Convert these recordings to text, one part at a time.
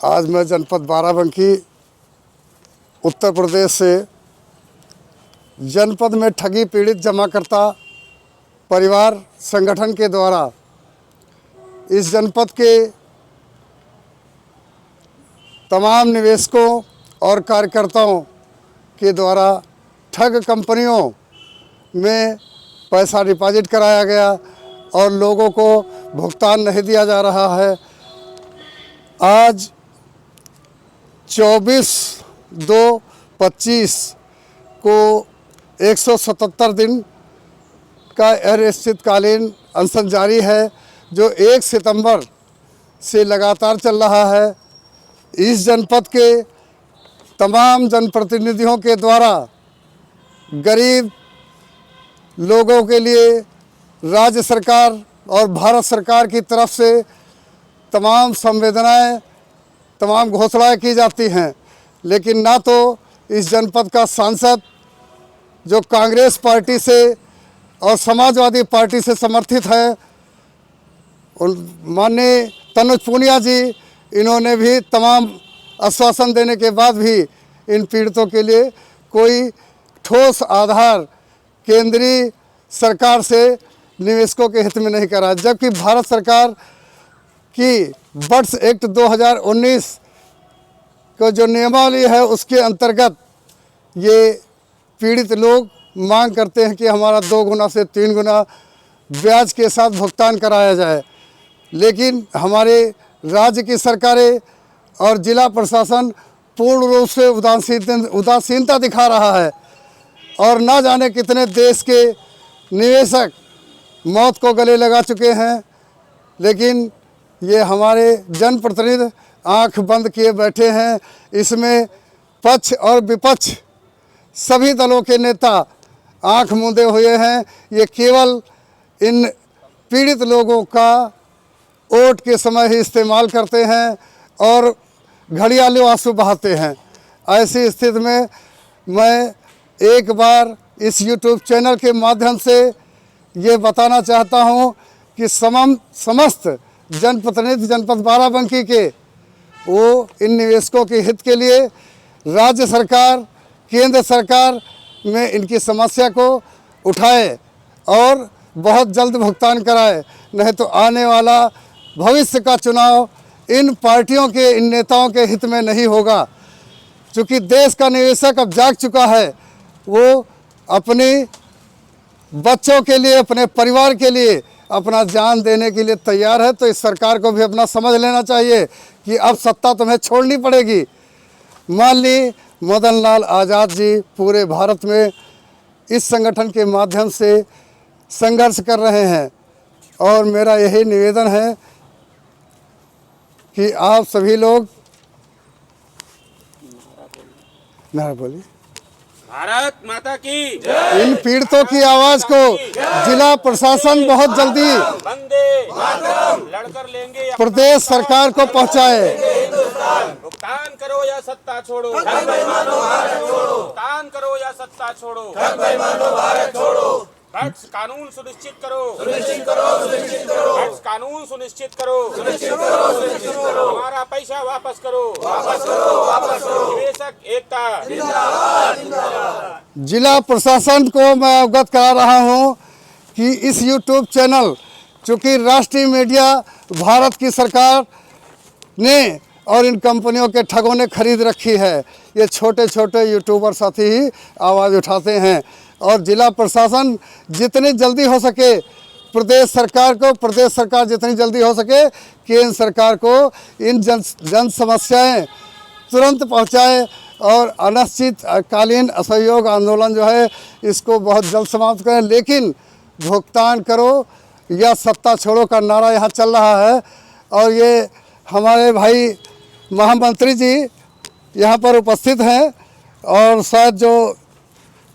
आज मैं जनपद बाराबंकी उत्तर प्रदेश से जनपद में ठगी पीड़ित जमाकर्ता परिवार संगठन के द्वारा इस जनपद के तमाम निवेशकों और कार्यकर्ताओं के द्वारा ठग कंपनियों में पैसा डिपॉजिट कराया गया और लोगों को भुगतान नहीं दिया जा रहा है। आज 24/2/25 को 177 दिन का अनिश्चितकालीन अनशन जारी है, जो 1 सितंबर से लगातार चल रहा है। इस जनपद के तमाम जनप्रतिनिधियों के द्वारा गरीब लोगों के लिए राज्य सरकार और भारत सरकार की तरफ से तमाम संवेदनाएं, तमाम घोषणाएं की जाती हैं, लेकिन ना तो इस जनपद का सांसद जो कांग्रेस पार्टी से और समाजवादी पार्टी से समर्थित है, माननीय तनुज पूनिया जी, इन्होंने भी तमाम आश्वासन देने के बाद भी इन पीड़ितों के लिए कोई ठोस आधार केंद्रीय सरकार से निवेशकों के हित में नहीं करा, जबकि भारत सरकार की बर्ड्स एक्ट 2019 को जो नियमावली है उसके अंतर्गत ये पीड़ित लोग मांग करते हैं कि हमारा 2 गुना से 3 गुना ब्याज के साथ भुगतान कराया जाए, लेकिन हमारे राज्य की सरकारें और जिला प्रशासन पूर्ण रूप से उदासीनता दिखा रहा है और ना जाने कितने देश के निवेशक मौत को गले लगा चुके हैं, लेकिन ये हमारे जनप्रतिनिधि आंख बंद किए बैठे हैं। इसमें पक्ष और विपक्ष सभी दलों के नेता आंख मूंदे हुए हैं। ये केवल इन पीड़ित लोगों का वोट के समय ही इस्तेमाल करते हैं और घड़ियाली आंसू बहाते हैं। ऐसी स्थिति में मैं एक बार इस YouTube चैनल के माध्यम से ये बताना चाहता हूँ कि समस्त जनप्रतिनिधि जनपद बाराबंकी के वो इन निवेशकों के हित के लिए राज्य सरकार, केंद्र सरकार में इनकी समस्या को उठाए और बहुत जल्द भुगतान कराए, नहीं तो आने वाला भविष्य का चुनाव इन पार्टियों के, इन नेताओं के हित में नहीं होगा। चूँकि देश का निवेशक अब जाग चुका है, वो अपनी बच्चों के लिए, अपने परिवार के लिए अपना जान देने के लिए तैयार है। तो इस सरकार को भी अपना समझ लेना चाहिए कि अब सत्ता तुम्हें छोड़नी पड़ेगी। मान ली मदन लाल आज़ाद जी पूरे भारत में इस संगठन के माध्यम से संघर्ष कर रहे हैं और मेरा यही निवेदन है कि आप सभी लोग नारा बोलिए, भारत माता की। इन पीड़ितों की आवाज को जिला प्रशासन बहुत जल्दी वंदे मातरम लड़कर लेंगे, प्रदेश सरकार को पहुंचाए। भुगतान करो या सत्ता छोड़ो, भुगतान करो या सत्ता छोड़ो, बर्ड्स कानून सुनिश्चित करो, बर्ड्स कानून सुनिश्चित करो, हमारा पैसा वापस करो, निवेशक एकता। जिला प्रशासन को मैं अवगत करा रहा हूं कि इस YouTube चैनल, चूँकि राष्ट्रीय मीडिया भारत की सरकार ने और इन कंपनियों के ठगों ने खरीद रखी है। ये छोटे छोटे यूट्यूबर साथी ही आवाज़ उठाते हैं और जिला प्रशासन जितनी जल्दी हो सके प्रदेश सरकार जितनी जल्दी हो सके केंद्र सरकार को इन जन समस्याएं तुरंत पहुंचाए और अनिश्चितकालीन असहयोग आंदोलन जो है इसको बहुत जल्द समाप्त करें। लेकिन भुगतान करो या सत्ता छोड़ो का नारा यहाँ चल रहा है और ये हमारे भाई महामंत्री जी यहाँ पर उपस्थित हैं और शायद जो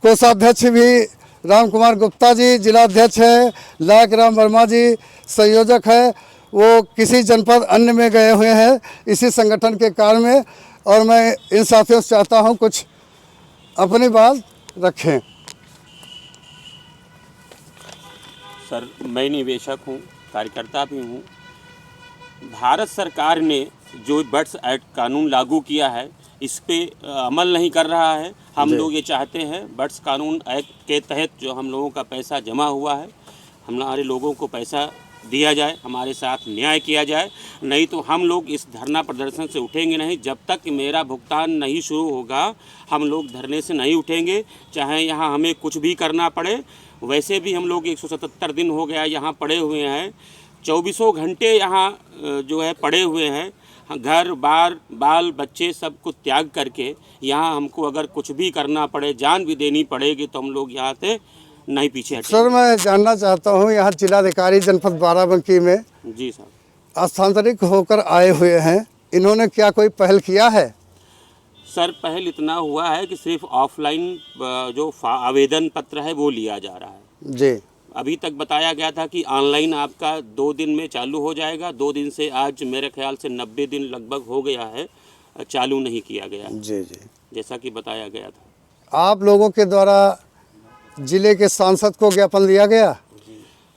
कोषाध्यक्ष भी राम कुमार गुप्ता जी जिलाध्यक्ष हैं, लायक राम वर्मा जी संयोजक है, वो किसी जनपद अन्य में गए हुए हैं इसी संगठन के कार्य में, और मैं इन साथियों से चाहता हूं कुछ अपनी बात रखें। सर, मैं निवेशक हूं, कार्यकर्ता भी हूं। भारत सरकार ने जो बर्ड्स एक्ट कानून लागू किया है इस पे अमल नहीं कर रहा है। हम लोग ये चाहते हैं बर्ड्स कानून एक्ट के तहत जो हम लोगों का पैसा जमा हुआ है हमारे लोगों को पैसा दिया जाए, हमारे साथ न्याय किया जाए। नहीं तो हम लोग इस धरना प्रदर्शन से उठेंगे नहीं। जब तक मेरा भुगतान नहीं शुरू होगा हम लोग धरने से नहीं उठेंगे, चाहे यहाँ हमें कुछ भी करना पड़े। वैसे भी हम लोग 177 दिन हो गया यहाँ पड़े हुए हैं, 24 घंटे यहाँ जो है पड़े हुए हैं। घर बार बाल बच्चे सब कुछ त्याग करके यहाँ हमको अगर कुछ भी करना पड़े, जान भी देनी पड़ेगी, तो हम लोग यहाँ से नहीं पीछे हटेंगे। सर मैं जानना चाहता हूँ, यहाँ जिलाधिकारी जनपद बाराबंकी में जी साहब स्थानांतरित होकर आए हुए हैं, इन्होंने क्या कोई पहल किया है? सर पहल इतना हुआ है कि सिर्फ ऑफलाइन जो आवेदन पत्र है वो लिया जा रहा है जी। अभी तक बताया गया था कि ऑनलाइन आपका 2 दिन में चालू हो जाएगा। 2 दिन से आज मेरे ख्याल से 90 दिन लगभग हो गया है, चालू नहीं किया गया जी जी, जैसा कि बताया गया था। आप लोगों के द्वारा जिले के सांसद को ज्ञापन दिया गया?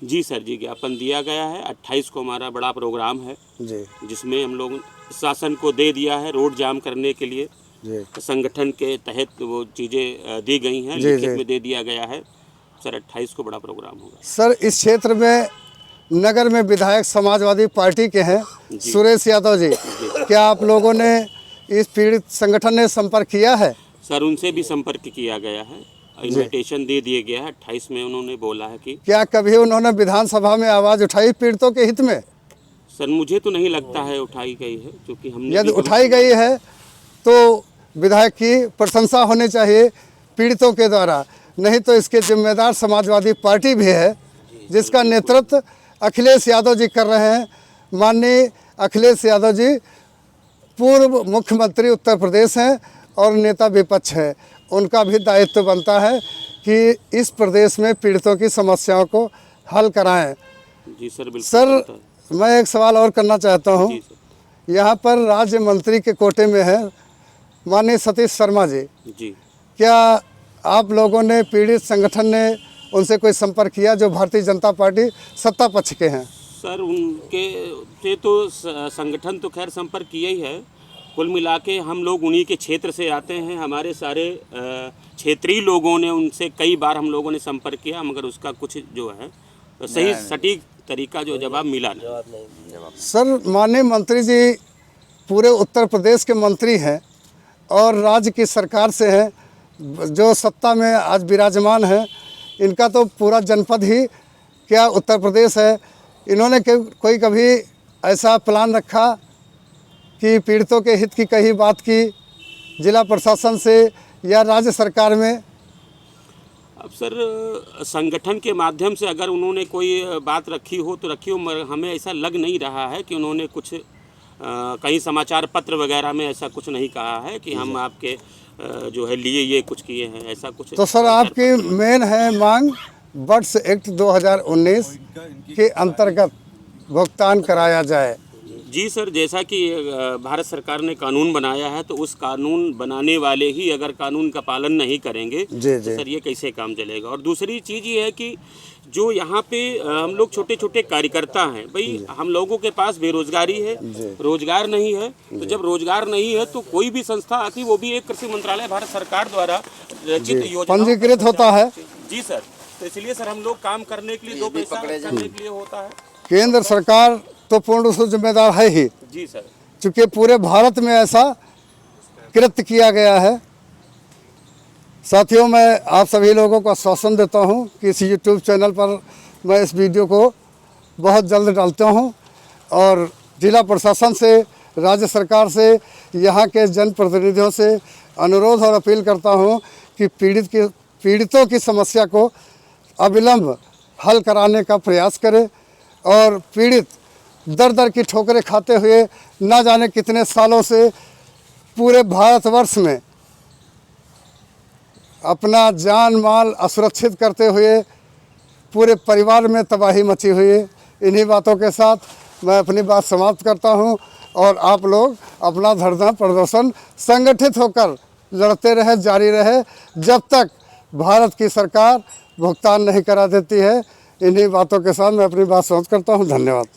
जी सर जी, ज्ञापन दिया गया है। 28 को हमारा बड़ा प्रोग्राम है जी जिसमें हम लोग शासन को दे दिया है रोड जाम करने के लिए। जी संगठन के तहत वो चीज़ें दी गई हैं, जी, लिखित जी। में दे दिया गया है। सर 28 को बड़ा प्रोग्राम होगा। सर इस क्षेत्र में नगर में विधायक समाजवादी पार्टी के हैं सुरेश यादव जी, क्या आप लोगों ने इस पीड़ित संगठन ने संपर्क किया है? सर उनसे भी संपर्क किया गया है, इन्विटेशन दे दिया गया है। 28 में उन्होंने बोला है कि क्या कभी उन्होंने विधानसभा में आवाज़ उठाई पीड़ितों के हित में? सर मुझे तो नहीं लगता है उठाई गई है, क्योंकि हमने यदि भी उठाई गई है तो विधायक की प्रशंसा होनी चाहिए पीड़ितों के द्वारा, नहीं तो इसके जिम्मेदार समाजवादी पार्टी भी है जिसका नेतृत्व अखिलेश यादव जी कर रहे हैं। माननीय अखिलेश यादव जी पूर्व मुख्यमंत्री उत्तर प्रदेश हैं और नेता विपक्ष हैं, उनका भी दायित्व बनता है कि इस प्रदेश में पीड़ितों की समस्याओं को हल कराएं। जी सर बिल्कुल। सर मैं एक सवाल और करना चाहता हूं, जी सर। यहाँ पर राज्य मंत्री के कोटे में है माननीय सतीश शर्मा जी, जी क्या आप लोगों ने पीड़ित संगठन ने उनसे कोई संपर्क किया जो भारतीय जनता पार्टी सत्ता पक्ष के हैं? सर उनके से तो संगठन तो खैर संपर्क किया ही है। कुल मिला के हम लोग उन्हीं के क्षेत्र से आते हैं, हमारे सारे क्षेत्रीय लोगों ने उनसे कई बार हम लोगों ने संपर्क किया, मगर उसका कुछ जो है सही सटीक तरीका जो जवाब मिला नहीं। सर माननीय मंत्री जी पूरे उत्तर प्रदेश के मंत्री हैं और राज्य की सरकार से हैं, जो सत्ता में आज विराजमान है, इनका तो पूरा जनपद ही क्या उत्तर प्रदेश है। इन्होंने कोई कभी ऐसा प्लान रखा कि पीड़ितों के हित की कही बात की जिला प्रशासन से या राज्य सरकार में? अब सर संगठन के माध्यम से अगर उन्होंने कोई बात रखी हो तो रखी हो, मगर हमें ऐसा लग नहीं रहा है कि उन्होंने कुछ कहीं समाचार पत्र वगैरह में ऐसा कुछ नहीं कहा है कि हम आपके जो है लिए ये कुछ किए हैं, ऐसा कुछ। तो सर आपकी मेन है मांग बर्ड्स एक्ट 2019 के अंतर्गत भुगतान कराया जाए? जी सर, जैसा कि भारत सरकार ने कानून बनाया है तो उस कानून बनाने वाले ही अगर कानून का पालन नहीं करेंगे जी, तो सर ये कैसे काम चलेगा। और दूसरी चीज़ ये है कि जो यहाँ पे हम लोग छोटे छोटे कार्यकर्ता हैं, भाई हम लोगों के पास बेरोजगारी है, रोजगार नहीं है। तो जब रोजगार नहीं है तो कोई भी संस्था आती, वो भी एक कृषि मंत्रालय भारत सरकार द्वारा रचित योजना पंजीकृत होता है। जी सर, तो इसलिए सर हम लोग काम करने के लिए 2 पैसा करने के लिए होता है। केंद्र सरकार तो पूर्ण रूप से जिम्मेदार है ही, जी सर, चूँकि पूरे भारत में ऐसा कृत्य किया गया है। साथियों मैं आप सभी लोगों को आश्वासन देता हूं कि इस यूट्यूब चैनल पर मैं इस वीडियो को बहुत जल्द डालता हूं और जिला प्रशासन से, राज्य सरकार से, यहाँ के जनप्रतिनिधियों से अनुरोध और अपील करता हूं कि पीड़ितों की समस्या को अविलंब हल कराने का प्रयास करें और पीड़ित दर दर की ठोकरें खाते हुए न जाने कितने सालों से पूरे भारतवर्ष में अपना जान माल असुरक्षित करते हुए पूरे परिवार में तबाही मची हुई है। इन्हीं बातों के साथ मैं अपनी बात समाप्त करता हूं और आप लोग अपना धरना प्रदर्शन संगठित होकर लड़ते रहे, जारी रहे, जब तक भारत की सरकार भुगतान नहीं करा देती है। इन्हीं बातों के साथ मैं अपनी बात समाप्त करता हूं। धन्यवाद।